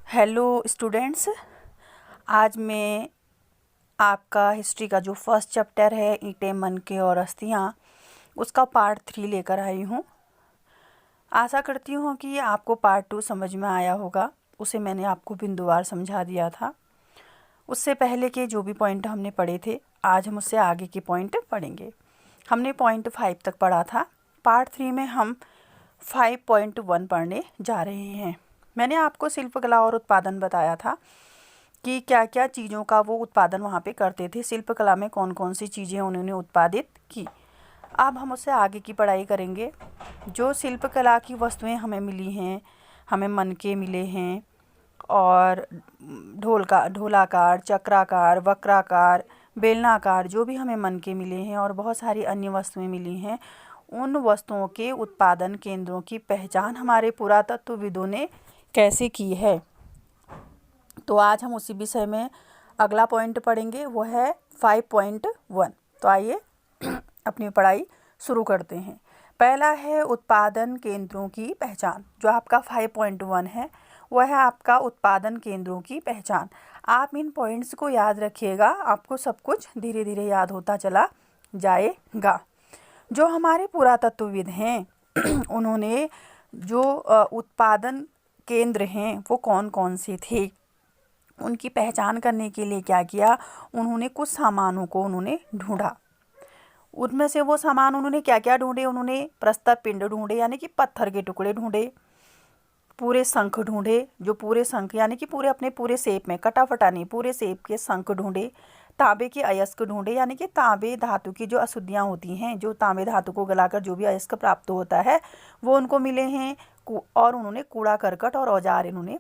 Hello students, आज मैं आपका हिस्ट्री का जो फर्स्ट चैप्टर है ईंटें, मनके और अस्थियाँ, उसका पार्ट 3 लेकर आई हूँ। आशा करती हूँ कि आपको पार्ट 2 समझ में आया होगा। उसे मैंने आपको बिंदुवार समझा दिया था। उससे पहले के जो भी पॉइंट हमने पढ़े थे, आज हम उससे आगे के पॉइंट पढ़ेंगे। हमने पॉइंट 5 तक पढ़ा था। पार्ट 3 में हम 5.1 पढ़ने जा रहे हैं। मैंने आपको शिल्पकला और उत्पादन बताया था कि क्या क्या चीज़ों का वो उत्पादन वहाँ पे करते थे, शिल्पकला में कौन कौन सी चीज़ें उन्होंने उत्पादित की। अब हम उससे आगे की पढ़ाई करेंगे। जो शिल्पकला की वस्तुएं हमें मिली हैं, हमें मनके मिले हैं और ढोलाकार, चक्राकार, वक्राकार, बेलनाकार, जो भी हमें मनके मिले हैं और बहुत सारी अन्य वस्तुएं मिली हैं, उन वस्तुओं के उत्पादन केंद्रों की पहचान हमारे पुरातत्वविदों ने कैसे की है। तो आज हम उसी विषय में अगला पॉइंट पढ़ेंगे, वो है 5.1। तो आइए अपनी पढ़ाई शुरू करते हैं। पहला है उत्पादन केंद्रों की पहचान। जो आपका 5.1 है वह है आपका उत्पादन केंद्रों की पहचान। आप इन पॉइंट्स को याद रखिएगा, आपको सब कुछ धीरे धीरे याद होता चला जाएगा। जो हमारे पुरातत्वविद हैं उन्होंने जो उत्पादन केंद्र हैं वो कौन कौन से थे, उनकी पहचान करने के लिए क्या किया, उन्होंने कुछ सामानों को उन्होंने ढूंढा। उनमें से वो सामान उन्होंने क्या क्या ढूंढे, उन्होंने प्रस्तर पिंड ढूंढे यानी कि पत्थर के टुकड़े ढूंढे, पूरे शंख ढूंढे, जो पूरे शंख यानी कि पूरे अपने पूरे शेप में, कटा फटा नहीं, पूरे शेप के शंख ढूंढे, तांबे के अयस्क ढूंढे यानी कि तांबे धातु की जो अशुद्धियाँ होती हैं, जो तांबे धातु को गलाकर जो भी अयस्क प्राप्त होता है वो उनको मिले हैं। और उन्होंने कूड़ा करकट और औजार इन्होंने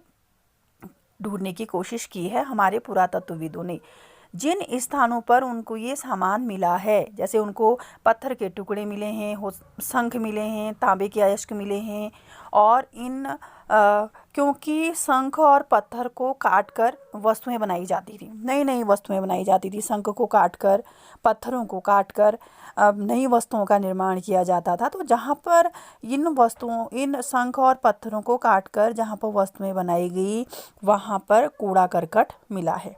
ढूंढने की कोशिश की है हमारे पुरातत्वविदों ने। जिन स्थानों पर उनको ये सामान मिला है, जैसे उनको पत्थर के टुकड़े मिले हैं, शंख मिले हैं, तांबे के अयस्क मिले हैं, और क्योंकि शंख और पत्थर को काटकर वस्तुएं बनाई जाती थी, नई नई वस्तुएं बनाई जाती थी। शंख को काटकर, पत्थरों को काटकर नई वस्तुओं का निर्माण किया जाता था। तो जहाँ पर इन शंख और पत्थरों को काटकर जहाँ पर वस्तुएं बनाई गई, वहाँ पर कूड़ा करकट मिला है।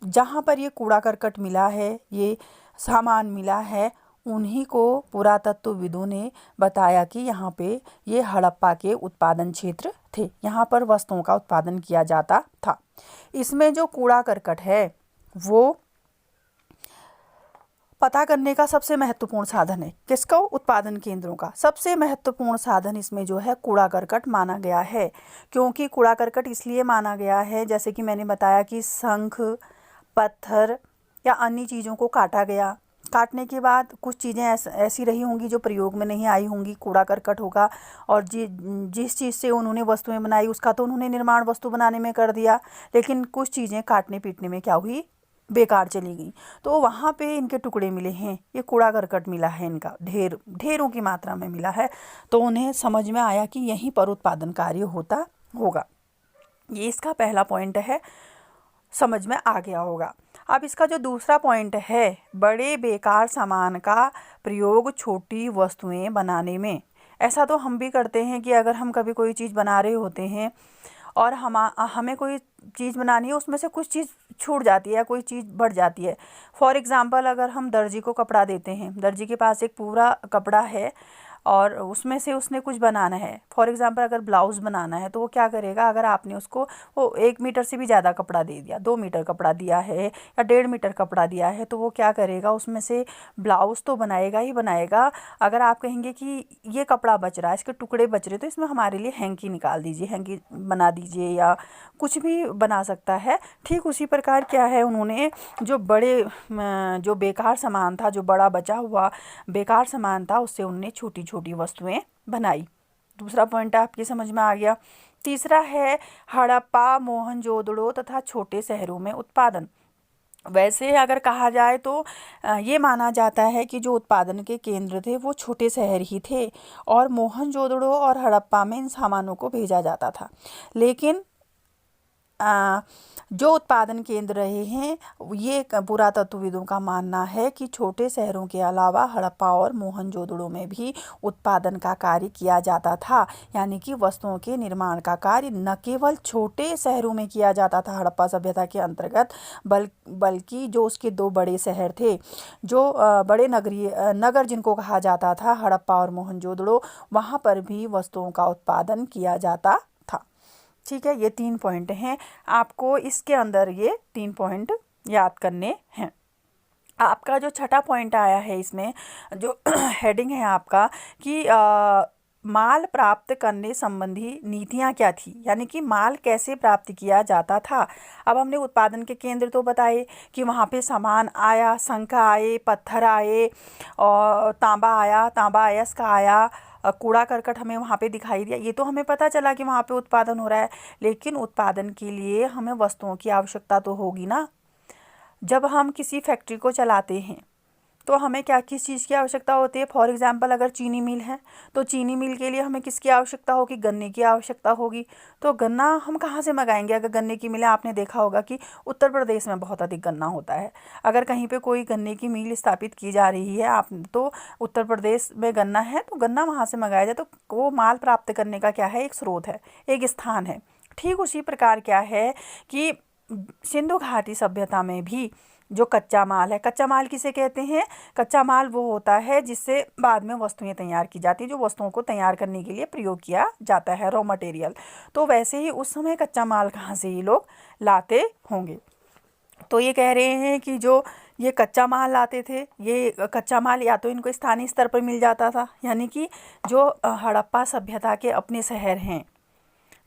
जहाँ पर ये कूड़ा करकट मिला है, ये सामान मिला है, उन्हीं को पुरातत्वविदों ने बताया कि यहाँ पे ये हड़प्पा के उत्पादन क्षेत्र थे, यहाँ पर वस्तुओं का उत्पादन किया जाता था। इसमें जो कूड़ा करकट है वो पता करने का सबसे महत्वपूर्ण साधन है। किसका? उत्पादन केंद्रों का सबसे महत्वपूर्ण साधन इसमें जो है कूड़ा करकट माना गया है। क्योंकि कूड़ा करकट इसलिए माना गया है, जैसे कि मैंने बताया कि शंख, पत्थर या अन्य चीज़ों को काटा गया, काटने के बाद कुछ चीज़ें ऐसी रही होंगी जो प्रयोग में नहीं आई होंगी, कूड़ा करकट होगा। और जिस चीज़ से उन्होंने वस्तुएं बनाई उसका तो उन्होंने निर्माण वस्तु बनाने में कर दिया, लेकिन कुछ चीज़ें काटने पीटने में क्या हुई, बेकार चली गई। तो वहाँ पे इनके टुकड़े मिले हैं, ये कूड़ा करकट मिला है, इनका ढेरों की मात्रा में मिला है। तो उन्हें समझ में आया कि यहीं पर उत्पादन कार्य होता होगा। ये इसका पहला पॉइंट है, समझ में आ गया होगा। अब इसका जो दूसरा पॉइंट है, बड़े बेकार सामान का प्रयोग छोटी वस्तुएं बनाने में। ऐसा तो हम भी करते हैं कि अगर हम कभी कोई चीज़ बना रहे होते हैं और हमें कोई चीज़ बनानी है, उसमें से कुछ चीज़ छूट जाती है, कोई चीज़ बढ़ जाती है। फॉर एग्ज़ाम्पल, अगर हम दर्जी को कपड़ा देते हैं, दर्जी के पास एक पूरा कपड़ा है और उसमें से उसने कुछ बनाना है। फॉर एग्ज़ाम्पल, अगर ब्लाउज़ बनाना है तो वो क्या करेगा, अगर आपने उसको वो 1 मीटर से भी ज़्यादा कपड़ा दे दिया, 2 मीटर कपड़ा दिया है या 1.5 मीटर कपड़ा दिया है, तो वो क्या करेगा, उसमें से ब्लाउज़ तो बनाएगा ही बनाएगा। अगर आप कहेंगे कि ये कपड़ा बच रहा है, इसके टुकड़े बच रहे, तो इसमें हमारे लिए हैंकी निकाल दीजिए, हैंकी बना दीजिए, या कुछ भी बना सकता है। ठीक उसी प्रकार क्या है, उन्होंने जो बेकार सामान था, जो बड़ा बचा हुआ बेकार सामान था, उससे उन्होंने छोटी छोटी वस्तुएं बनाई। दूसरा पॉइंट आपकी समझ में आ गया। तीसरा है हड़प्पा, मोहनजोदड़ो तथा छोटे शहरों में उत्पादन। वैसे अगर कहा जाए तो ये माना जाता है कि जो उत्पादन के केंद्र थे वो छोटे शहर ही थे, और मोहनजोदड़ो और हड़प्पा में इन सामानों को भेजा जाता था। लेकिन जो उत्पादन केंद्र रहे हैं, ये पुरातत्वविदों का मानना है कि छोटे शहरों के अलावा हड़प्पा और मोहनजोदड़ो में भी उत्पादन का कार्य किया जाता था। यानी कि वस्तुओं के निर्माण का कार्य न केवल छोटे शहरों में किया जाता था हड़प्पा सभ्यता के अंतर्गत, बल्कि जो उसके दो बड़े शहर थे, जो बड़े नगर जिनको कहा जाता था हड़प्पा और मोहनजोदड़ो, वहाँ पर भी वस्तुओं का उत्पादन किया जाता था। ठीक है, ये 3 पॉइंट हैं, आपको इसके अंदर ये 3 पॉइंट याद करने हैं। आपका जो छठा पॉइंट आया है इसमें, जो हेडिंग है आपका कि माल प्राप्त करने संबंधी नीतियाँ क्या थी, यानी कि माल कैसे प्राप्त किया जाता था। अब हमने उत्पादन के केंद्र तो बताए कि वहाँ पे सामान आया, शंख आए, पत्थर आए, और तांबा आया, तांबा अयस्क आया, कूड़ा करकट हमें वहाँ पे दिखाई दिया। ये तो हमें पता चला कि वहाँ पे उत्पादन हो रहा है, लेकिन उत्पादन के लिए हमें वस्तुओं की आवश्यकता तो होगी ना। जब हम किसी फैक्ट्री को चलाते हैं तो हमें क्या किस चीज़ की आवश्यकता होती है। फॉर एग्जांपल अगर चीनी मिल है तो चीनी मिल के लिए हमें किसकी आवश्यकता होगी, गन्ने की आवश्यकता होगी। तो गन्ना हम कहाँ से मंगाएंगे? अगर गन्ने की मिलें, आपने देखा होगा कि उत्तर प्रदेश में बहुत अधिक गन्ना होता है। अगर कहीं पे कोई गन्ने की मिल स्थापित की जा रही है, आप तो उत्तर प्रदेश में गन्ना है तो गन्ना वहाँ से मंगाया जाए, तो वो माल प्राप्त करने का क्या है, एक स्रोत है, एक स्थान है। ठीक उसी प्रकार क्या है कि सिंधु घाटी सभ्यता में भी जो कच्चा माल है, कच्चा माल किसे कहते हैं? कच्चा माल वो होता है जिससे बाद में वस्तुएं तैयार की जाती हैं, जो वस्तुओं को तैयार करने के लिए प्रयोग किया जाता है, रॉ मटेरियल। तो वैसे ही उस समय कच्चा माल कहाँ से ये लोग लाते होंगे? तो ये कह रहे हैं कि जो ये कच्चा माल लाते थे, ये कच्चा माल या तो इनको स्थानीय स्तर पर मिल जाता था, यानी कि जो हड़प्पा सभ्यता के अपने शहर हैं,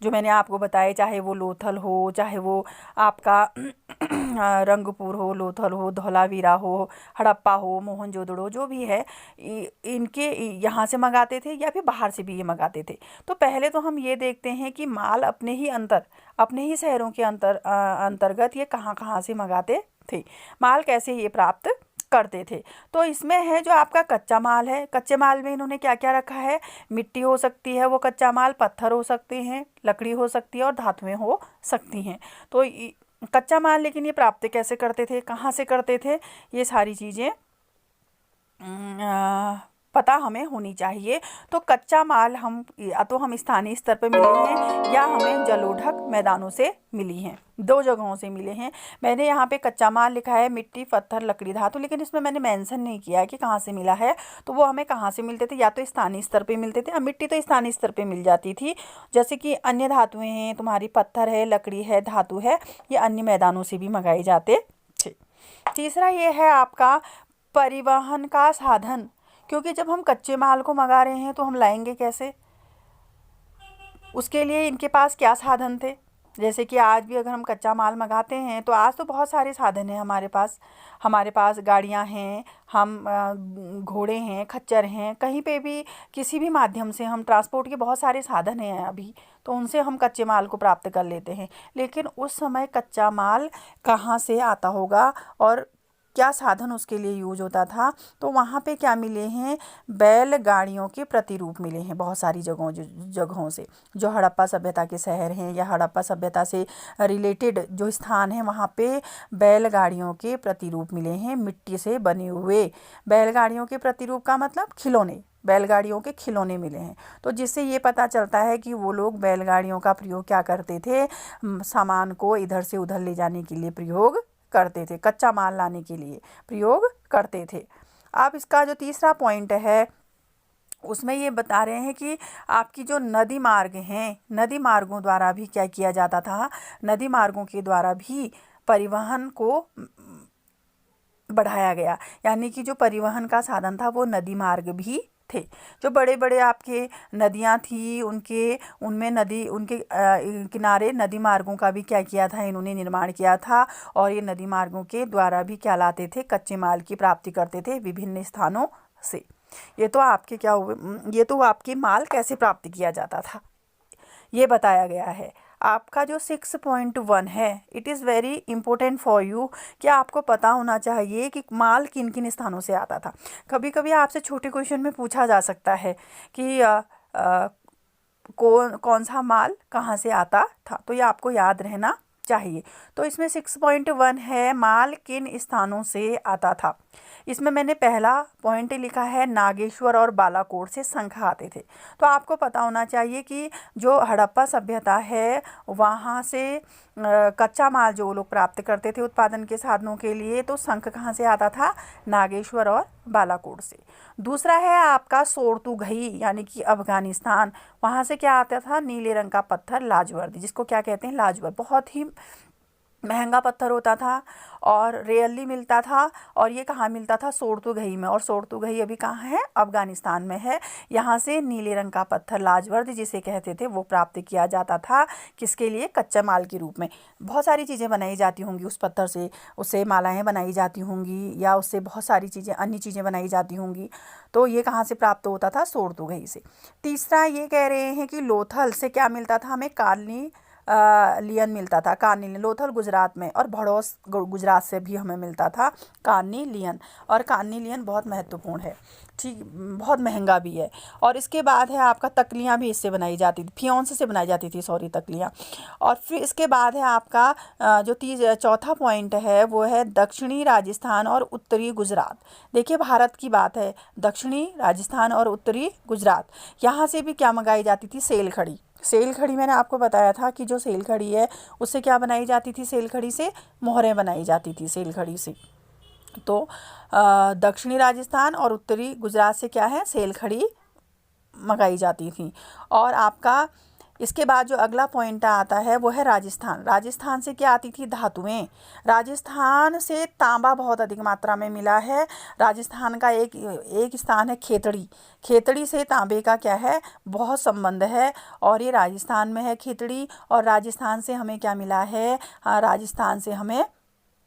जो मैंने आपको बताया, चाहे वो लोथल हो, चाहे वो आपका रंगपुर हो, लोथल हो, धौलावीरा हो, हड़प्पा हो, मोहनजोदड़ो, जो भी है, इनके यहाँ से मंगाते थे या फिर बाहर से भी ये मंगाते थे। तो पहले तो हम ये देखते हैं कि माल अपने ही शहरों के अंतर्गत ये कहाँ कहाँ से मंगाते थे, माल कैसे ये प्राप्त करते थे। तो इसमें है जो आपका कच्चा माल है, कच्चे माल में इन्होंने क्या क्या रखा है? मिट्टी हो सकती है वो कच्चा माल, पत्थर हो सकते हैं, लकड़ी हो सकती है और धातुएं हो सकती हैं। तो कच्चा माल लेकिन ये प्राप्त कैसे करते थे, कहाँ से करते थे, ये सारी चीज़ें पता हमें होनी चाहिए। तो कच्चा माल हम या तो हम स्थानीय स्तर पर मिले हैं या हमें जलोढ़क मैदानों से मिली हैं, 2 जगहों से मिले हैं। मैंने यहाँ पे कच्चा माल लिखा है मिट्टी, पत्थर, लकड़ी, धातु, लेकिन इसमें मैंने मेंशन नहीं किया है कि कहाँ से मिला है। तो वो हमें कहाँ से मिलते थे? या तो स्थानीय स्तर पे मिलते थे, मिट्टी तो स्थानीय स्तर पे मिल जाती थी, जैसे कि अन्य धातुएं हैं, तुम्हारी पत्थर है, लकड़ी है, धातु है, ये अन्य मैदानों से भी मंगाए जाते थे। तीसरा ये है आपका परिवहन का साधन, क्योंकि जब हम कच्चे माल को मंगा रहे हैं तो हम लाएंगे कैसे? उसके लिए इनके पास क्या साधन थे? जैसे कि आज भी अगर हम कच्चा माल मंगाते हैं तो आज तो बहुत सारे साधन हैं हमारे पास गाड़ियां हैं, हम घोड़े हैं, खच्चर हैं, कहीं पे भी किसी भी माध्यम से हम ट्रांसपोर्ट के बहुत सारे साधन हैं अभी, तो उनसे हम कच्चे माल को प्राप्त कर लेते हैं। लेकिन उस समय कच्चा माल कहाँ से आता होगा और क्या साधन उसके लिए यूज होता था? तो वहाँ पे क्या मिले हैं? बैलगाड़ियों के प्रतिरूप मिले हैं बहुत सारी जगहों से। जो हड़प्पा सभ्यता के शहर हैं या हड़प्पा सभ्यता से रिलेटेड जो स्थान हैं, वहाँ पे बैलगाड़ियों के प्रतिरूप मिले हैं, मिट्टी से बने हुए। बैलगाड़ियों के प्रतिरूप का मतलब खिलौने, बैलगाड़ियों के खिलौने मिले हैं। तो जिससे ये पता चलता है कि वो लोग बैलगाड़ियों का प्रयोग क्या करते थे? सामान को इधर से उधर ले जाने के लिए प्रयोग करते थे, कच्चा माल लाने के लिए प्रयोग करते थे। अब इसका जो तीसरा पॉइंट है उसमें ये बता रहे हैं कि आपकी जो नदी मार्ग हैं, नदी मार्गों द्वारा भी क्या किया जाता था? नदी मार्गों के द्वारा भी परिवहन को बढ़ाया गया, यानी कि जो परिवहन का साधन था वो नदी मार्ग भी थे। जो बड़े बड़े आपके नदियाँ थी उनमें उनके किनारे नदी मार्गों का भी क्या किया था? इन्होंने निर्माण किया था, और ये नदी मार्गों के द्वारा भी क्या लाते थे? कच्चे माल की प्राप्ति करते थे विभिन्न स्थानों से। ये तो आपके क्या हुए, ये तो आपके माल कैसे प्राप्त किया जाता था ये बताया गया है। आपका जो 6.1 है, it is very important for you, कि आपको पता होना चाहिए कि माल किन किन स्थानों से आता था। कभी कभी आपसे छोटे क्वेश्चन में पूछा जा सकता है कि कौन सा माल कहाँ से आता था, तो ये आपको याद रहना चाहिए। तो इसमें 6.1 है, माल किन स्थानों से आता था। इसमें मैंने पहला पॉइंट लिखा है नागेश्वर और बालाकोट से शंख आते थे। तो आपको पता होना चाहिए कि जो हड़प्पा सभ्यता है वहाँ से कच्चा माल जो लोग प्राप्त करते थे उत्पादन के साधनों के लिए, तो शंख कहाँ से आता था, नागेश्वर और बालाकोट से। दूसरा है आपका सोर्तुघई यानी कि अफगानिस्तान, वहाँ से क्या आता था, नीले रंग का पत्थर लाजवर्दी, जिसको क्या कहते हैं, लाजवर्द, बहुत ही महंगा पत्थर होता था और रेयरली मिलता था। और ये कहाँ मिलता था, सोर्तुघई में, और सोर्तुघई अभी कहाँ है, अफगानिस्तान में है। यहाँ से नीले रंग का पत्थर लाजवर्द जिसे कहते थे वो प्राप्त किया जाता था, किसके लिए, कच्चा माल के रूप में। बहुत सारी चीज़ें बनाई जाती होंगी उस पत्थर से, उससे मालाएँ बनाई जाती होंगी या उससे बहुत सारी चीज़ें, अन्य चीज़ें बनाई जाती होंगी। तो ये कहाँ से प्राप्त होता था, सोर्तुघई से। तीसरा ये कह रहे हैं कि लोथल से क्या मिलता था हमें, कार्नी लियन मिलता था, कार्नी लियन, लोथल गुजरात में, और भड़ौस गुजरात से भी हमें मिलता था कार्नी लियन। और कार्नी लियन बहुत महत्वपूर्ण है, ठीक, बहुत महंगा भी है। और इसके बाद है आपका तकलियाँ भी इससे बनाई जाती थी, फियोंस से बनाई जाती थी, सॉरी, तकलियाँ। और फिर इसके बाद है आपका जो चौथा पॉइंट है वो है दक्षिणी राजस्थान और उत्तरी गुजरात। देखिए भारत की बात है, दक्षिणी राजस्थान और उत्तरी गुजरात, यहाँ से भी क्या मंगाई जाती थी, सेल खड़ी। सेल खड़ी मैंने आपको बताया था कि जो सेल खड़ी है उससे क्या बनाई जाती थी, सेल खड़ी से मोहरें बनाई जाती थी, सेल खड़ी से। तो दक्षिणी राजस्थान और उत्तरी गुजरात से क्या है, सेल खड़ी मंगाई जाती थी। और आपका इसके बाद जो अगला पॉइंट आता है वो है राजस्थान। राजस्थान से क्या आती थी, धातुएं। राजस्थान से तांबा बहुत अधिक मात्रा में मिला है। राजस्थान का एक स्थान है खेतड़ी, खेतड़ी से तांबे का क्या है, बहुत संबंध है, और ये राजस्थान में है खेतड़ी। और राजस्थान से हमें क्या मिला है, राजस्थान से हमें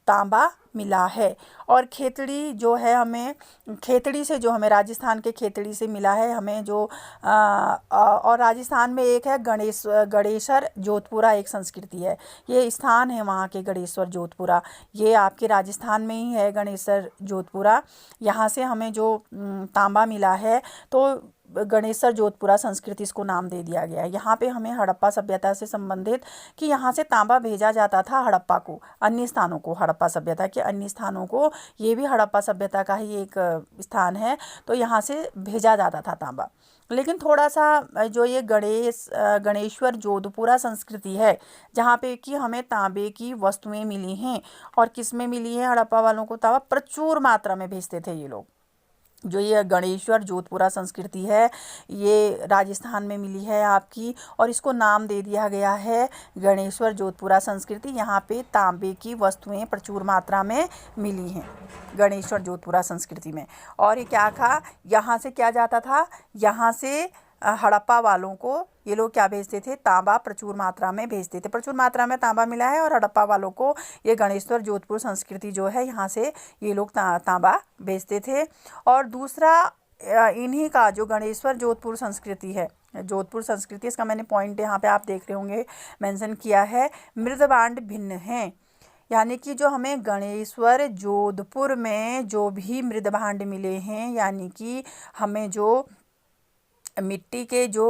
तांबा मिला है। और खेतड़ी जो है हमें, खेतड़ी से जो हमें राजस्थान के खेतड़ी से मिला है हमें जो और राजस्थान में एक है गणेश्वर जोधपुरा, एक संस्कृति है, ये स्थान है वहाँ के, गणेश्वर जोधपुरा, ये आपके राजस्थान में ही है, गणेश्वर जोधपुरा। यहाँ से हमें जो तांबा मिला है तो गणेश्वर जोधपुरा संस्कृति इसको नाम दे दिया गया है। यहाँ पे हमें हड़प्पा सभ्यता से संबंधित कि यहाँ से तांबा भेजा जाता था हड़प्पा को, अन्य स्थानों को, हड़प्पा सभ्यता के अन्य स्थानों को, ये भी हड़प्पा सभ्यता का ही एक स्थान है। तो यहाँ से भेजा जाता था तांबा। लेकिन थोड़ा सा जो ये गणेश्वर जोधपुरा संस्कृति है, जहाँ पे कि हमें तांबे की वस्तुएं मिली हैं, और किस में मिली है, हड़प्पा वालों को तांबा प्रचुर मात्रा में भेजते थे ये लोग। जो ये गणेश्वर जोधपुरा संस्कृति है ये राजस्थान में मिली है आपकी, और इसको नाम दे दिया गया है गणेश्वर जोधपुरा संस्कृति। यहाँ पे तांबे की वस्तुएं प्रचुर मात्रा में मिली हैं गणेश्वर जोधपुरा संस्कृति में। और ये क्या था, यहाँ से क्या जाता था, यहाँ से हड़प्पा वालों को ये लोग क्या भेजते थे, तांबा प्रचुर मात्रा में भेजते थे, प्रचुर मात्रा में तांबा मिला है। और हड़प्पा वालों को ये गणेश्वर जोधपुर संस्कृति जो है यहाँ से ये लोग तांबा भेजते थे। और दूसरा इन्हीं का जो गणेश्वर जोधपुर संस्कृति है, जोधपुर संस्कृति, इसका मैंने पॉइंट यहाँ पे आप देख रहे होंगे मेंशन किया है, मृदबांड भिन्न हैं। यानी कि जो हमें गणेश्वर जोधपुर में जो भी मृदभांड मिले हैं, यानी कि हमें जो मिट्टी के जो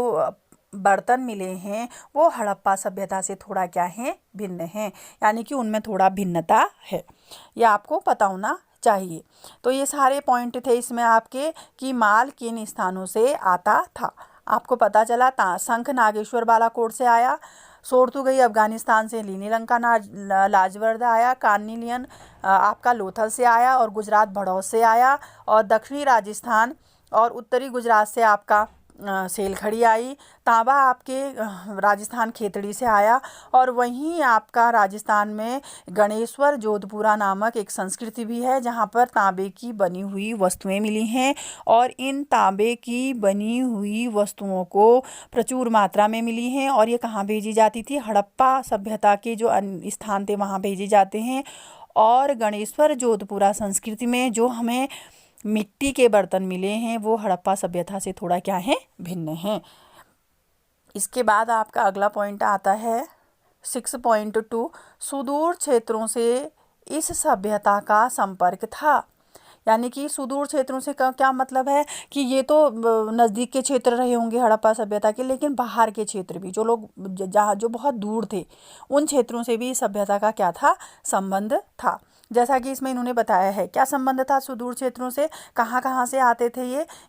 बर्तन मिले हैं वो हड़प्पा सभ्यता से थोड़ा क्या है, भिन्न हैं, यानी कि उनमें थोड़ा भिन्नता है, ये आपको पता होना चाहिए। तो ये सारे पॉइंट थे इसमें आपके कि माल किन स्थानों से आता था। आपको पता चला शंख नागेश्वर बालाकोट से आया, सोर्तुघई अफगानिस्तान से नीले रंग का लाजवर्द आया, कार्नी लियन आपका लोथल से आया, और गुजरात भड़ौस से आया, और दक्षिणी राजस्थान और उत्तरी गुजरात से आपका सेल खड़ी आई। तांबा आपके राजस्थान खेतड़ी से आया, और वहीं आपका राजस्थान में गणेश्वर जोधपुरा नामक एक संस्कृति भी है जहाँ पर तांबे की बनी हुई वस्तुएं मिली हैं। और इन तांबे की बनी हुई वस्तुओं को प्रचुर मात्रा में मिली हैं, और ये कहाँ भेजी जाती थी, हड़प्पा सभ्यता के जो स्थान थे वहाँ भेजे जाते हैं। और गणेश्वर जोधपुरा संस्कृति में जो हमें मिट्टी के बर्तन मिले हैं वो हड़प्पा सभ्यता से थोड़ा क्या है, भिन्न हैं। इसके बाद आपका अगला पॉइंट आता है 6.2, सुदूर क्षेत्रों से इस सभ्यता का संपर्क था। यानी कि सुदूर क्षेत्रों से क्या मतलब है कि ये तो नज़दीक के क्षेत्र रहे होंगे हड़प्पा सभ्यता के, लेकिन बाहर के क्षेत्र भी, जो लोग जहाँ जो बहुत दूर थे, उन क्षेत्रों से भी सभ्यता का क्या था, संबंध था। जैसा कि इसमें इन्होंने बताया है, क्या संबंध था सुदूर क्षेत्रों से, कहाँ कहाँ से आते थे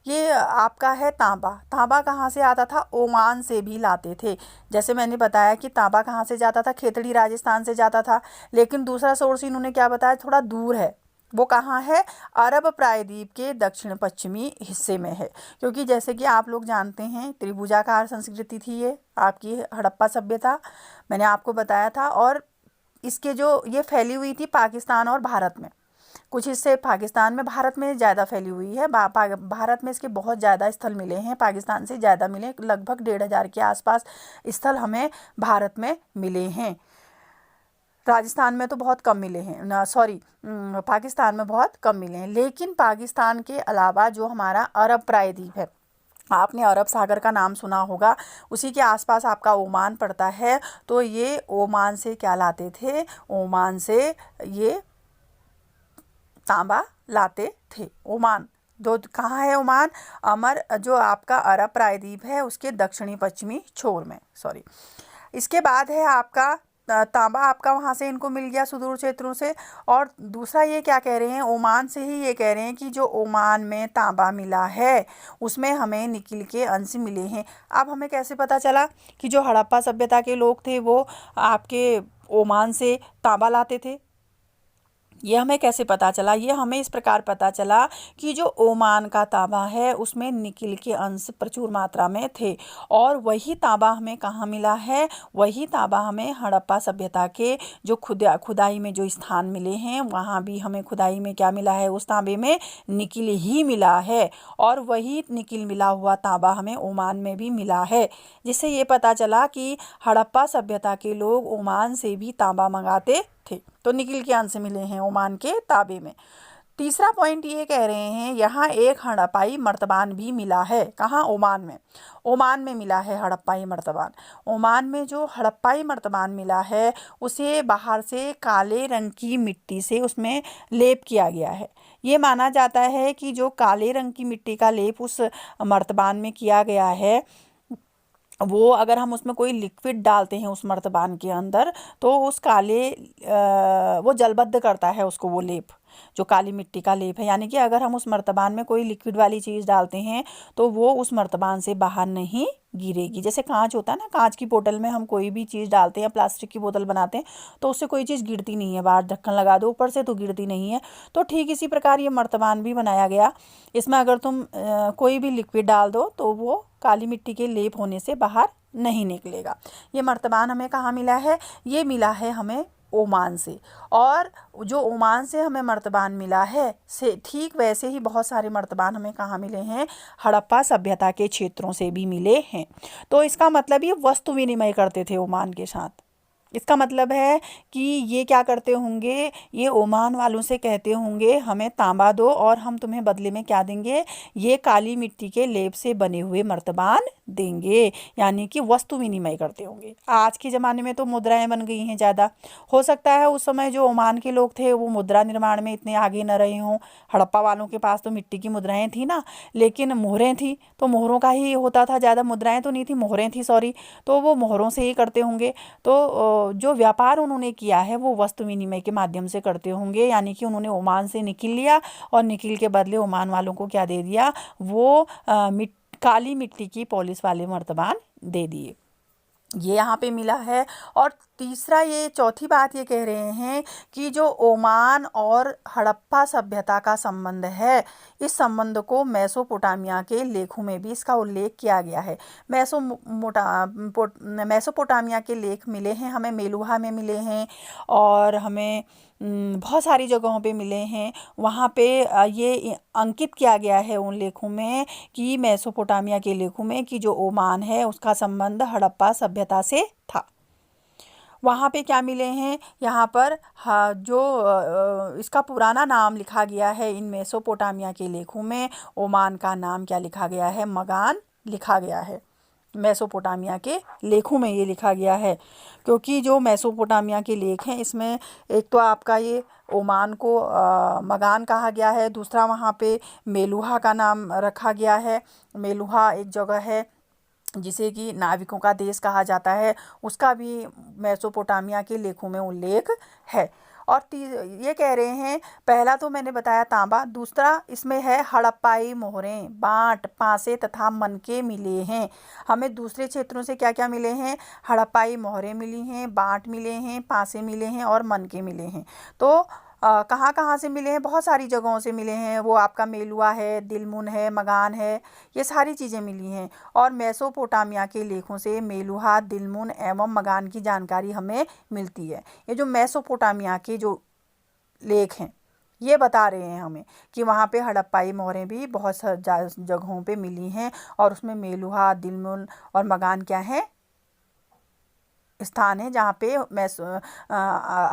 ये आपका है तांबा। तांबा कहाँ से आता था, ओमान से भी लाते थे। जैसे मैंने बताया कि तांबा कहाँ से जाता था, खेतड़ी राजस्थान से जाता था, लेकिन दूसरा सोर्स इन्होंने क्या बताया, थोड़ा दूर है, वो कहाँ है, अरब प्रायद्वीप के दक्षिण पश्चिमी हिस्से में है। क्योंकि जैसे कि आप लोग जानते हैं, त्रिभुजाकार संस्कृति थी ये आपकी हड़प्पा सभ्यता, मैंने आपको बताया था। और इसके जो ये फैली हुई थी पाकिस्तान और भारत में, कुछ हिस्से पाकिस्तान में, भारत में ज़्यादा फैली हुई है। भारत में इसके बहुत ज़्यादा स्थल मिले हैं, पाकिस्तान से ज़्यादा मिले, लगभग 1500 के आसपास स्थल हमें भारत में मिले हैं। राजस्थान में तो बहुत कम मिले हैं ना, सॉरी, पाकिस्तान में बहुत कम मिले हैं। लेकिन पाकिस्तान के अलावा जो हमारा अरब प्रायद्वीप है, आपने अरब सागर का नाम सुना होगा, उसी के आसपास आपका ओमान पड़ता है। तो ये ओमान से क्या लाते थे, ओमान से ये तांबा लाते थे। ओमान दो कहाँ है, ओमान अमर जो आपका अरब प्रायद्वीप है उसके दक्षिणी पश्चिमी छोर में, सॉरी। इसके बाद है आपका तांबा, आपका वहाँ से इनको मिल गया सुदूर क्षेत्रों से। और दूसरा ये क्या कह रहे हैं, ओमान से ही ये कह रहे हैं कि जो ओमान में तांबा मिला है उसमें हमें निकिल के अंश मिले हैं। अब हमें कैसे पता चला कि जो हड़प्पा सभ्यता के लोग थे वो आपके ओमान से तांबा लाते थे, ये हमें कैसे पता चला, ये हमें इस प्रकार पता चला कि जो ओमान का तांबा है उसमें निकिल के अंश प्रचुर मात्रा में थे। और वही तांबा हमें कहाँ मिला है, वही तांबा हमें हड़प्पा सभ्यता के जो खुदाई में जो स्थान मिले हैं वहाँ भी हमें खुदाई में क्या मिला है, उस तांबे में निकिल ही मिला है। और वही निकिल मिला हुआ तांबा हमें ओमान में भी मिला है, जिससे ये पता चला कि हड़प्पा सभ्यता के लोग ओमान से भी तांबा मंगाते थे। तो निकिल के अंश मिले हैं ओमान के तांबे में। तीसरा पॉइंट ये कह रहे हैं, यहाँ एक हड़प्पाई मर्तबान भी मिला है। कहाँ, ओमान में। ओमान में मिला है हड़प्पाई मर्तबान। ओमान में जो हड़प्पाई मर्तबान मिला है उसे बाहर से काले रंग की मिट्टी से उसमें लेप किया गया है। ये माना जाता है कि जो काले रंग की मिट्टी का लेप उस मर्तबान में किया गया है, वो अगर हम उसमें कोई लिक्विड डालते हैं उस मर्तबान के अंदर तो उस काले वो जलबद्ध करता है उसको, वो लेप जो काली मिट्टी का लेप है। यानी कि अगर हम उस मर्तबान में कोई लिक्विड वाली चीज़ डालते हैं तो वो उस मर्तबान से बाहर नहीं गिरेगी। जैसे कांच होता है ना, कांच की बोतल में हम कोई भी चीज़ डालते हैं, प्लास्टिक की बोतल बनाते हैं तो उससे कोई चीज़ गिरती नहीं है, बाहर ढक्कन लगा दो ऊपर से तो गिरती नहीं है। तो ठीक इसी प्रकार ये मर्तबान भी बनाया गया, इसमें अगर तुम कोई भी लिक्विड डाल दो तो वो काली मिट्टी के लेप होने से बाहर नहीं निकलेगा। ये मर्तबान हमें कहाँ मिला है, ये मिला है हमें ओमान से। और जो ओमान से हमें मर्तबान मिला है से ठीक वैसे ही बहुत सारे मर्तबान हमें कहाँ मिले हैं, हड़प्पा सभ्यता के क्षेत्रों से भी मिले हैं। तो इसका मतलब ये वस्तु विनिमय करते थे ओमान के साथ। इसका मतलब है कि ये क्या करते होंगे, ये ओमान वालों से कहते होंगे हमें तांबा दो और हम तुम्हें बदले में क्या देंगे, ये काली मिट्टी के लेप से बने हुए मर्तबान देंगे। यानी कि वस्तु विनिमय करते होंगे। आज के ज़माने में तो मुद्राएं बन गई हैं ज़्यादा, हो सकता है उस समय जो ओमान के लोग थे वो मुद्रा निर्माण में इतने आगे न रहे हों। हड़प्पा वालों के पास तो मिट्टी की मुद्राएं थी ना, लेकिन मोहरें थी तो मोहरों का ही होता था ज़्यादा, मुद्राएं तो नहीं थी, मोहरें थी, सॉरी। तो वो मोहरों से ही करते होंगे। तो जो व्यापार उन्होंने किया है वो वस्तु विनिमय के माध्यम से करते होंगे। यानी कि उन्होंने ओमान से निकिल लिया और निकिल के बदले ओमान वालों को क्या दे दिया, वो काली मिट्टी की पॉलिश वाले मर्तबान दे दिए। ये यहाँ पे मिला है। और तीसरा ये चौथी बात ये कह रहे हैं कि जो ओमान और हड़प्पा सभ्यता का संबंध है, इस संबंध को मेसोपोटामिया के लेखों में भी इसका उल्लेख किया गया है। मेसोपोटामिया के लेख मिले हैं हमें, मेलुहा में मिले हैं और हमें बहुत सारी जगहों पे मिले हैं। वहाँ पे ये अंकित किया गया है उन लेखों में कि मेसोपोटामिया के लेखों में कि जो ओमान है उसका संबंध हड़प्पा सभ्यता से था। वहाँ पे क्या मिले हैं, यहाँ पर जो इसका पुराना नाम लिखा गया है इन मेसोपोटामिया के लेखों में, ओमान का नाम क्या लिखा गया है, मगान लिखा गया है। मेसोपोटामिया के लेखों में ये लिखा गया है। क्योंकि जो मेसोपोटामिया के लेख हैं इसमें एक तो आपका ये ओमान को मगान कहा गया है, दूसरा वहाँ पे मेलुहा का नाम रखा गया है। मेलुहा एक जगह है जिसे कि नाविकों का देश कहा जाता है, उसका भी मेसोपोटामिया के लेखों में उल्लेख है। और ये कह रहे हैं, पहला तो मैंने बताया तांबा, दूसरा इसमें है हड़प्पाई मोहरें, बांट, पासे तथा मनके मिले हैं। हमें दूसरे क्षेत्रों से क्या क्या मिले हैं? हड़प्पाई मोहरें मिली हैं, बांट मिले हैं, पासे मिले हैं और मनके मिले हैं। तो कहाँ कहाँ से मिले हैं? बहुत सारी जगहों से मिले हैं। वो आपका मेलुआ है, दिलमुन है, मगान है, ये सारी चीज़ें मिली हैं। और मेसोपोटामिया के लेखों से मेलुहा, दिलमुन एवं मगान की जानकारी हमें मिलती है। ये जो मेसोपोटामिया के जो लेख हैं ये बता रहे हैं हमें कि वहाँ पे हड़प्पाई मोहरें भी बहुत जगहों पे मिली हैं और उसमें मेलुहा, दिलमुन और मगान क्या है? स्थान है जहाँ पे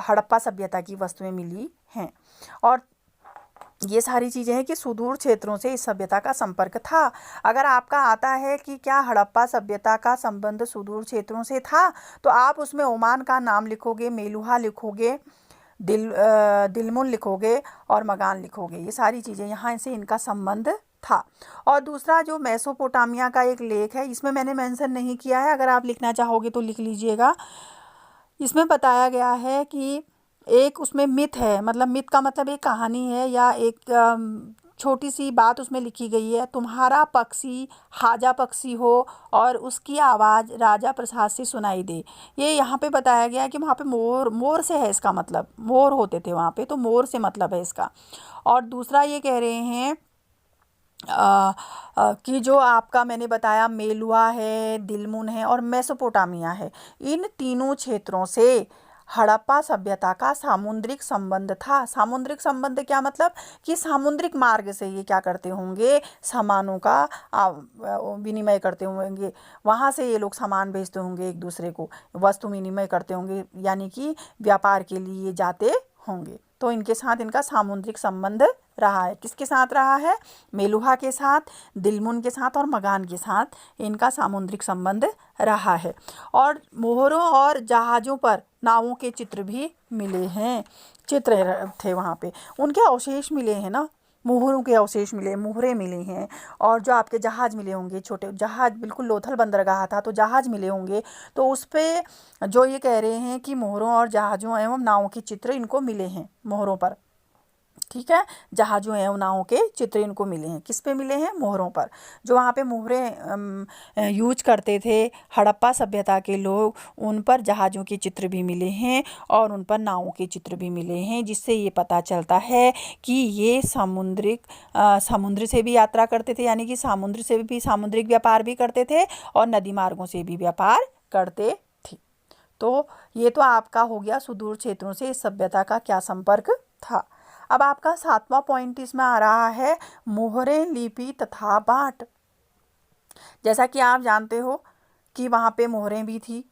हड़प्पा सभ्यता की वस्तुएं मिली हैं। और ये सारी चीज़ें हैं कि सुदूर क्षेत्रों से इस सभ्यता का संपर्क था। अगर आपका आता है कि क्या हड़प्पा सभ्यता का संबंध सुदूर क्षेत्रों से था, तो आप उसमें ओमान का नाम लिखोगे, मेलुहा लिखोगे, दिलमुन लिखोगे और मगान लिखोगे। ये सारी चीज़ें यहाँ से इनका संबंध था। और दूसरा जो मेसोपोटामिया का एक लेख है, इसमें मैंने मेंशन नहीं किया है, अगर आप लिखना चाहोगे तो लिख लीजिएगा। इसमें बताया गया है कि एक उसमें मिथ है, मतलब मिथ का मतलब एक कहानी है या एक छोटी सी बात उसमें लिखी गई है। तुम्हारा पक्षी हाजा पक्षी हो और उसकी आवाज़ राजा प्रसाद से सुनाई दे। ये यहाँ पे बताया गया है कि वहाँ पे मोर से है इसका मतलब, मोर होते थे वहाँ पे, तो मोर से मतलब है इसका। और दूसरा ये कह रहे हैं कि जो आपका मैंने बताया मेलुआ है, दिलमुन है और मेसोपोटामिया है, इन तीनों क्षेत्रों से हड़प्पा सभ्यता का सामुद्रिक संबंध था। सामुद्रिक संबंध क्या मतलब? कि सामुद्रिक मार्ग से ये क्या करते होंगे? सामानों का विनिमय करते होंगे। वहाँ से ये लोग सामान भेजते होंगे एक दूसरे को, वस्तु विनिमय करते होंगे, यानी कि व्यापार के लिए जाते होंगे। तो इनके साथ इनका सामुद्रिक संबंध रहा है। किसके साथ रहा है? मेलुहा के साथ, दिलमुन के साथ और मगान के साथ इनका सामुद्रिक संबंध रहा है। और मोहरों और जहाज़ों पर नावों के चित्र भी मिले हैं, चित्र थे वहाँ पे, उनके अवशेष मिले हैं ना, मोहरों के अवशेष मिले, मोहरें मिली हैं। और जो आपके जहाज़ मिले होंगे, छोटे जहाज़, बिल्कुल लोथल बंदरगाह था तो जहाज़ मिले होंगे, तो उस पर जो ये कह रहे हैं कि मोहरों और जहाज़ों एवं नावों के चित्र इनको मिले हैं, मोहरों पर, ठीक है, जहाज़ों एवं नावों के चित्र इनको मिले हैं। किस पे मिले हैं? मोहरों पर। जो वहाँ पे मोहरें यूज करते थे हड़प्पा सभ्यता के लोग, उन पर जहाज़ों के चित्र भी मिले हैं और उन पर नावों के चित्र भी मिले हैं, जिससे ये पता चलता है कि ये समुद्र से भी यात्रा करते थे, यानी कि समुद्र से भी सामुद्रिक व्यापार भी करते थे और नदी मार्गों से भी व्यापार करते थे। तो ये तो आपका हो गया सुदूर क्षेत्रों से इस सभ्यता का क्या संपर्क था। अब आपका 7वां पॉइंट इसमें आ रहा है मोहरें, लिपि तथा बांट। जैसा कि आप जानते हो कि वहाँ पे मोहरें भी थी,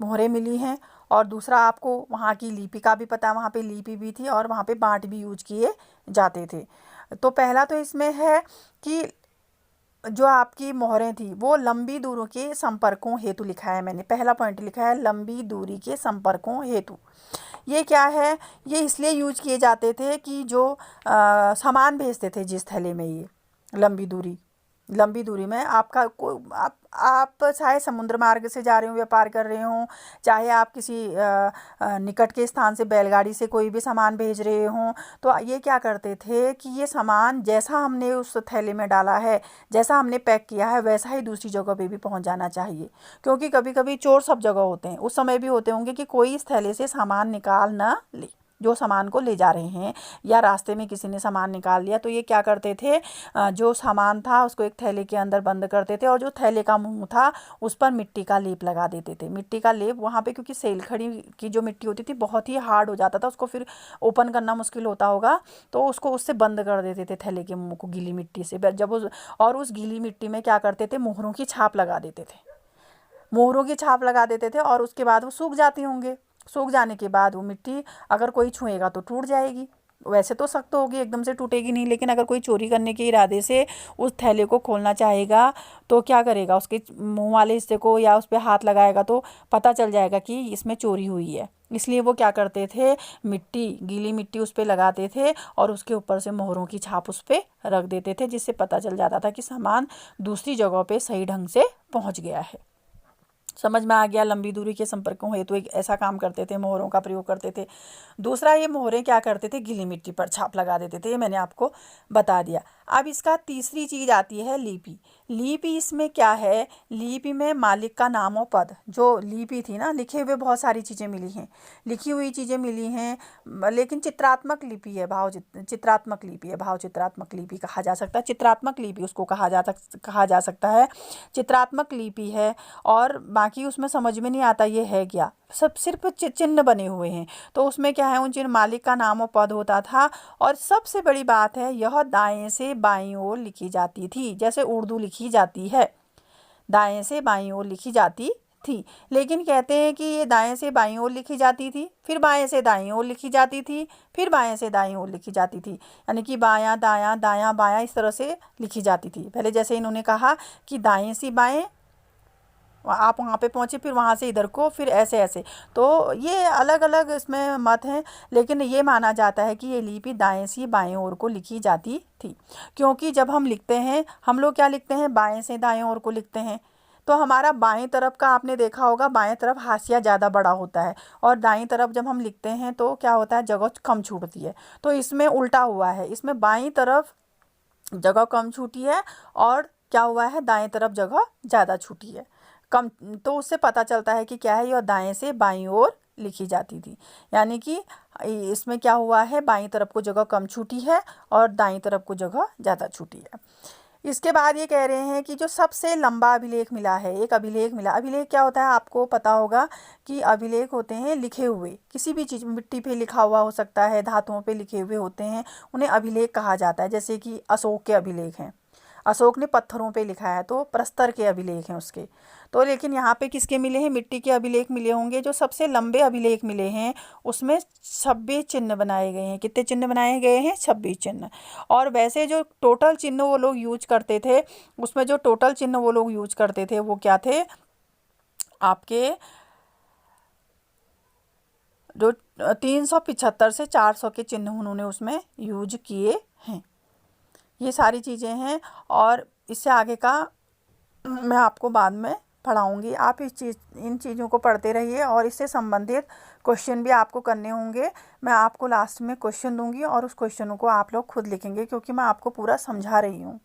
मोहरें मिली हैं, और दूसरा आपको वहाँ की लिपि का भी पता है, वहाँ पे लिपि भी थी और वहाँ पे बांट भी यूज किए जाते थे। तो पहला तो इसमें है कि जो आपकी मोहरें थी वो लंबी दूरी के संपर्कों हेतु लिखा है, मैंने पहला पॉइंट लिखा है लंबी दूरी के संपर्कों हेतु। ये क्या है? ये इसलिए यूज किए जाते थे कि जो सामान भेजते थे जिस थैले में, ये लंबी दूरी में आपका आप चाहे समुद्र मार्ग से जा रहे हो, व्यापार कर रहे हो, चाहे आप किसी निकट के स्थान से बैलगाड़ी से कोई भी सामान भेज रहे हो, तो ये क्या करते थे कि ये सामान जैसा हमने उस थैले में डाला है, जैसा हमने पैक किया है, वैसा ही दूसरी जगह पे भी पहुंच जाना चाहिए। क्योंकि कभी कभी चोर सब जगह होते हैं, उस समय भी होते होंगे कि कोई इस थैले से सामान निकाल ना ले, जो सामान को ले जा रहे हैं, या रास्ते में किसी ने सामान निकाल लिया, तो ये क्या करते थे, जो सामान था उसको एक थैले के अंदर बंद करते थे और जो थैले का मुंह था उस पर मिट्टी का लेप लगा देते थे। मिट्टी का लेप वहाँ पे, क्योंकि सेलखड़ी की जो मिट्टी होती थी बहुत ही हार्ड हो जाता था, उसको फिर ओपन करना मुश्किल होता होगा, तो उसको उससे बंद कर देते थे थैले के मुँह को गीली मिट्टी से। जब उस गीली मिट्टी में क्या करते थे, मोहरों की छाप लगा देते थे, मोहरों की छाप लगा देते थे और उसके बाद वो सूख जाती होंगे। सूख जाने के बाद वो मिट्टी अगर कोई छुएगा तो टूट जाएगी, वैसे तो सख्त होगी, एकदम से टूटेगी नहीं, लेकिन अगर कोई चोरी करने के इरादे से उस थैले को खोलना चाहेगा तो क्या करेगा, उसके मुंह वाले हिस्से को या उस पर हाथ लगाएगा तो पता चल जाएगा कि इसमें चोरी हुई है। इसलिए वो क्या करते थे, मिट्टी, गीली मिट्टी उस पर लगाते थे और उसके ऊपर से मोहरों की छाप उस पर रख देते थे, जिससे पता चल जाता था कि सामान दूसरी जगह पे सही ढंग से पहुंच गया है। समझ में आ गया। लंबी दूरी के संपर्कों हेतु एक ऐसा काम करते थे, मोहरों का प्रयोग करते थे। दूसरा, ये मोहरें क्या करते थे, गीली मिट्टी पर छाप लगा देते थे, ये मैंने आपको बता दिया। अब इसका तीसरी चीज आती है लिपि। लिपि इसमें क्या है, लिपि में मालिक का नाम और पद, जो लिपि थी ना, लिखे हुए बहुत सारी चीज़ें मिली हैं, लिखी हुई चीज़ें मिली हैं, लेकिन चित्रात्मक लिपि है, चित्रात्मक लिपि है, भाव चित्रात्मक लिपि कहा जा सकता है, चित्रात्मक लिपि उसको कहा जा सकता है, चित्रात्मक लिपि है। और बाकी उसमें समझ में नहीं आता ये है क्या, सब सिर्फ चिन्ह बने हुए हैं। तो उसमें क्या है, उन चिन्ह मालिक का नाम और पद होता था। और सबसे बड़ी बात है, यह दाएं से बाईं ओर लिखी जाती थी, जैसे उर्दू लिखी जाती है, दाएं से बाईं ओर लिखी जाती थी। लेकिन कहते हैं कि ये दाएं से बाईं ओर लिखी जाती थी, फिर बाएं से दाईं ओर लिखी जाती थी, फिर बाएं से दाईं ओर लिखी जाती थी, यानी कि बायां दायां दायां बायां इस तरह से लिखी जाती थी। पहले जैसे इन्होंने कहा कि दाएं से बाएं, आप वहाँ पे पहुँचे, फिर वहाँ से इधर को, फिर ऐसे ऐसे। तो ये अलग अलग इसमें मत हैं, लेकिन ये माना जाता है कि ये लिपि दाएं से बाएं ओर को लिखी जाती थी, क्योंकि जब हम लिखते हैं, हम लोग क्या लिखते हैं, बाएं से दाएं ओर को लिखते हैं। तो हमारा बाएं तरफ का आपने देखा होगा, बाएं तरफ हाशिया ज़्यादा बड़ा होता है, और दाईं तरफ जब हम लिखते हैं तो क्या होता है, जगह कम छूटती है। तो इसमें उल्टा हुआ है, इसमें बाईं तरफ जगह कम छूटी है, और क्या हुआ है, दाएं तरफ जगह ज़्यादा छूटी है, कम। तो उससे पता चलता है कि क्या है, यह दाएं से बाईं ओर लिखी जाती थी। यानी कि इसमें क्या हुआ है, बाईं तरफ को जगह कम छूटी है और दाईं तरफ को जगह ज़्यादा छूटी है। इसके बाद ये कह रहे हैं कि जो सबसे लंबा अभिलेख मिला है, एक अभिलेख मिला। अभिलेख क्या होता है, आपको पता होगा कि अभिलेख होते हैं लिखे हुए, किसी भी चीज़, मिट्टी पे लिखा हुआ हो सकता है, धातुओं पे लिखे हुए होते हैं, उन्हें अभिलेख कहा जाता है। जैसे कि अशोक के अभिलेख हैं, अशोक ने पत्थरों पे लिखा है तो प्रस्तर के अभिलेख हैं उसके। तो लेकिन यहाँ पे किसके मिले हैं, मिट्टी के अभिलेख मिले होंगे। जो सबसे लंबे अभिलेख मिले हैं उसमें 26 चिन्ह बनाए गए हैं। कितने चिन्ह बनाए गए हैं, 26 चिन्ह। और वैसे जो टोटल चिन्ह वो लोग यूज करते थे, उसमें जो टोटल चिन्ह वो लोग यूज करते थे वो क्या थे, आपके जो 375 से 400 के चिन्ह उन्होंने उसमें यूज किए हैं। ये सारी चीज़ें हैं, और इससे आगे का मैं आपको बाद में पढ़ाऊँगी। आप इन चीज़ों को पढ़ते रहिए, और इससे संबंधित क्वेश्चन भी आपको करने होंगे। मैं आपको लास्ट में क्वेश्चन दूंगी और उस क्वेश्चनों को आप लोग खुद लिखेंगे, क्योंकि मैं आपको पूरा समझा रही हूँ,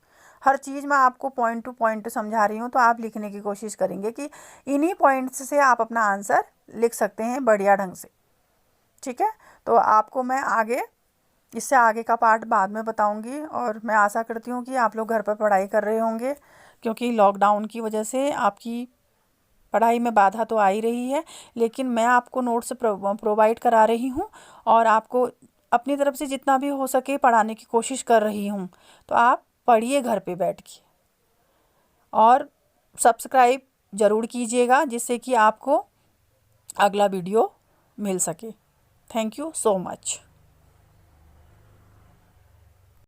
हर चीज़ मैं आपको पॉइंट टू पॉइंट समझा रही हूँ। तो आप लिखने की कोशिश करेंगे कि इन्हीं पॉइंट्स से आप अपना आंसर लिख सकते हैं बढ़िया ढंग से। ठीक है, तो आपको मैं आगे, इससे आगे का पार्ट बाद में बताऊंगी। और मैं आशा करती हूँ कि आप लोग घर पर पढ़ाई कर रहे होंगे, क्योंकि लॉकडाउन की वजह से आपकी पढ़ाई में बाधा तो आ ही रही है, लेकिन मैं आपको नोट्स प्रोवाइड करा रही हूँ, और आपको अपनी तरफ से जितना भी हो सके पढ़ाने की कोशिश कर रही हूँ। तो आप पढ़िए घर पे बैठ के, और सब्सक्राइब ज़रूर कीजिएगा, जिससे कि आपको अगला वीडियो मिल सके। Thank you so much.